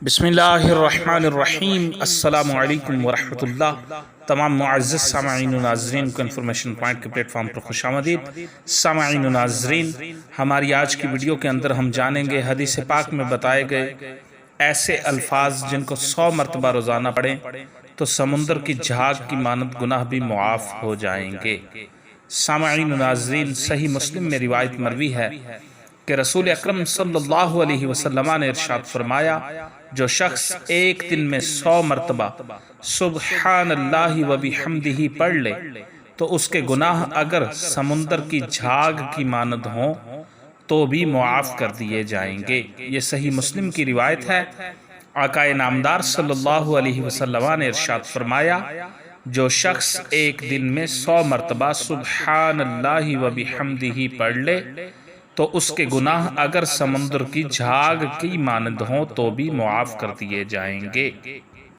بسم اللہ الرحمن الرحیم۔ السلام علیکم ورحمۃ اللہ۔ تمام معزز سامعین و ناظرین کو انفارمیشن پوائنٹ کے پلیٹ فارم پر خوش آمدید۔ سامعین و ناظرین، ہماری آج کی ویڈیو کے اندر ہم جانیں گے حدیث پاک میں بتائے گئے ایسے الفاظ جن کو 100 مرتبہ روزانہ پڑھیں تو سمندر کی جھاگ کی مانند گناہ بھی معاف ہو جائیں گے۔ سامعین و ناظرین، صحیح مسلم میں روایت مروی ہے کہ رسول اکرم صلی اللہ علیہ وسلم نے ارشاد فرمایا، جو شخص ایک دن میں 100 مرتبہ سبحان اللہ و بحمدہ پڑھ لے تو اس کے گناہ اگر سمندر کی جھاگ کی مانند ہوں تو بھی معاف کر دیے جائیں گے۔ یہ صحیح مسلم کی روایت ہے۔ آقا نامدار صلی اللہ علیہ وسلم نے ارشاد فرمایا، جو شخص ایک دن میں 100 مرتبہ سبحان اللہ و بحمدہ پڑھ لے تو اس کے گناہ اگر سمندر کی جھاگ کی مانند ہوں تو بھی معاف کر دیے جائیں گے۔